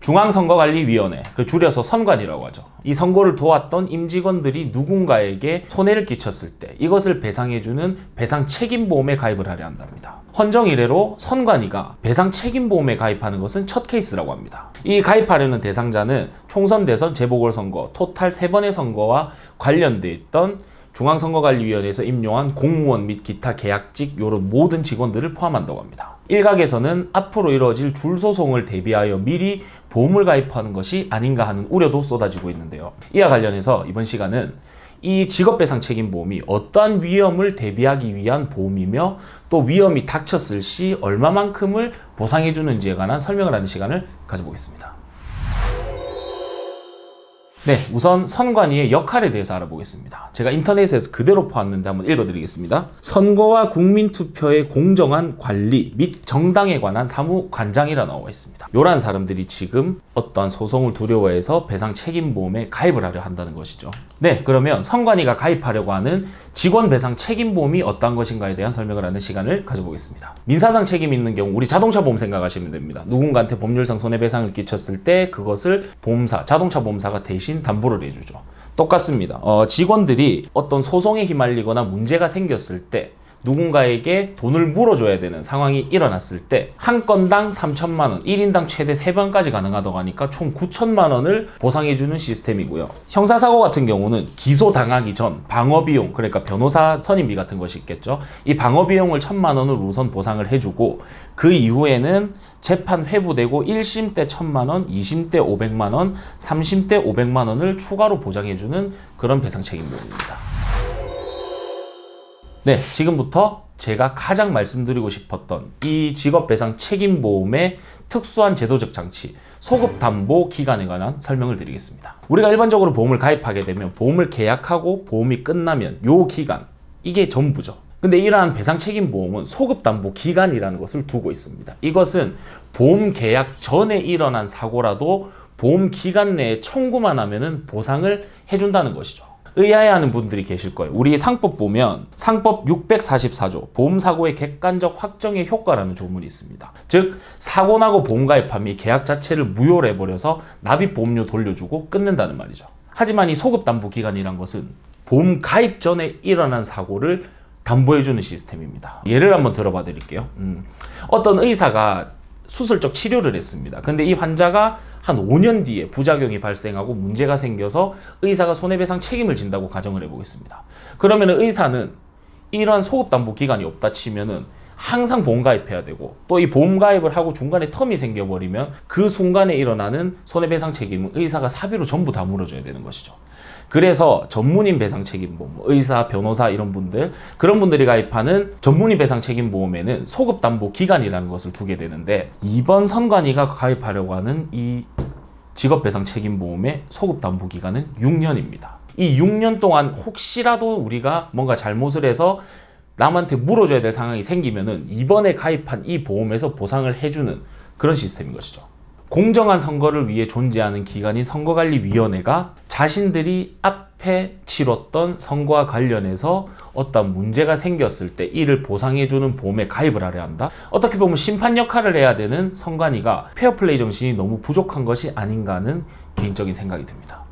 중앙선거관리위원회, 줄여서 선관위라고 하죠. 이 선거를 도왔던 임직원들이 누군가에게 손해를 끼쳤을 때 이것을 배상해주는 배상책임보험에 가입을 하려 한답니다. 헌정 이래로 선관위가 배상책임보험에 가입하는 것은 첫 케이스라고 합니다. 이 가입하려는 대상자는 총선, 대선, 재보궐선거, 토탈 3번의 선거와 관련돼 있던 중앙선거관리위원회에서 임용한 공무원 및 기타 계약직 이런 모든 직원들을 포함한다고 합니다. 일각에서는 앞으로 이루어질 줄소송을 대비하여 미리 보험을 가입하는 것이 아닌가 하는 우려도 쏟아지고 있는데요. 이와 관련해서 이번 시간은 이 직업배상책임보험이 어떠한 위험을 대비하기 위한 보험이며 또 위험이 닥쳤을 시 얼마만큼을 보상해주는지에 관한 설명을 하는 시간을 가져보겠습니다. 네, 우선 선관위의 역할에 대해서 알아보겠습니다. 제가 인터넷에서 그대로 보았는데 한번 읽어드리겠습니다. 선거와 국민투표의 공정한 관리 및 정당에 관한 사무관장이라 나와 있습니다. 이러한 사람들이 지금 어떤 소송을 두려워해서 배상책임보험에 가입을 하려 한다는 것이죠. 네, 그러면 선관위가 가입하려고 하는 직원배상책임보험이 어떠한 것인가에 대한 설명을 하는 시간을 가져보겠습니다. 민사상 책임이 있는 경우 우리 자동차보험 생각하시면 됩니다. 누군가한테 법률상 손해배상을 끼쳤을 때 그것을 보험사, 자동차보험사가 대신 담보를 해주죠. 똑같습니다. 직원들이 어떤 소송에 휘말리거나 문제가 생겼을 때 누군가에게 돈을 물어줘야 되는 상황이 일어났을 때 한 건당 3천만 원, 1인당 최대 3번까지 가능하다고 하니까 총 9천만 원을 보상해주는 시스템이고요. 형사사고 같은 경우는 기소당하기 전 방어비용, 그러니까 변호사 선임비 같은 것이 있겠죠. 이 방어비용을 1천만 원을 우선 보상을 해주고 그 이후에는 재판 회부되고 1심 때 1천만 원, 2심 때 500만 원, 3심 때 500만 원을 추가로 보장해주는 그런 배상책임보험입니다. 네, 지금부터 제가 가장 말씀드리고 싶었던 이 직업배상책임보험의 특수한 제도적 장치, 소급담보 기간에 관한 설명을 드리겠습니다. 우리가 일반적으로 보험을 가입하게 되면 보험을 계약하고 보험이 끝나면 요 기간, 이게 전부죠. 근데 이러한 배상책임보험은 소급담보 기간이라는 것을 두고 있습니다. 이것은 보험 계약 전에 일어난 사고라도 보험 기간 내에 청구만 하면은 보상을 해준다는 것이죠. 의아해하는 분들이 계실 거예요. 우리 상법 보면 상법 644조 보험사고의 객관적 확정의 효과라는 조문이 있습니다. 즉 사고나고 보험가입하면 이 계약 자체를 무효로 해버려서 납입보험료 돌려주고 끝낸다는 말이죠. 하지만 이 소급담보기간이란 것은 보험 가입 전에 일어난 사고를 담보해주는 시스템입니다. 예를 한번 들어봐 드릴게요. 어떤 의사가 수술적 치료를 했습니다. 근데 이 환자가 한 5년 뒤에 부작용이 발생하고 문제가 생겨서 의사가 손해배상 책임을 진다고 가정을 해보겠습니다. 그러면 의사는 이러한 소급담보 기간이 없다 치면은 항상 보험가입해야 되고 또 이 보험가입을 하고 중간에 텀이 생겨버리면 그 순간에 일어나는 손해배상 책임은 의사가 사비로 전부 다 물어줘야 되는 것이죠. 그래서 전문인 배상책임보험, 의사, 변호사 이런 분들, 그런 분들이 가입하는 전문인 배상책임보험에는 소급담보 기간이라는 것을 두게 되는데 이번 선관위가 가입하려고 하는 이 직업배상책임보험의 소급담보 기간은 6년입니다. 이 6년 동안 혹시라도 우리가 뭔가 잘못을 해서 남한테 물어줘야 될 상황이 생기면은 이번에 가입한 이 보험에서 보상을 해주는 그런 시스템인 것이죠. 공정한 선거를 위해 존재하는 기관인 선거관리위원회가 자신들이 앞에 치렀던 선거와 관련해서 어떤 문제가 생겼을 때 이를 보상해주는 보험에 가입을 하려 한다. 어떻게 보면 심판 역할을 해야 되는 선관위가 페어플레이 정신이 너무 부족한 것이 아닌가 하는 개인적인 생각이 듭니다.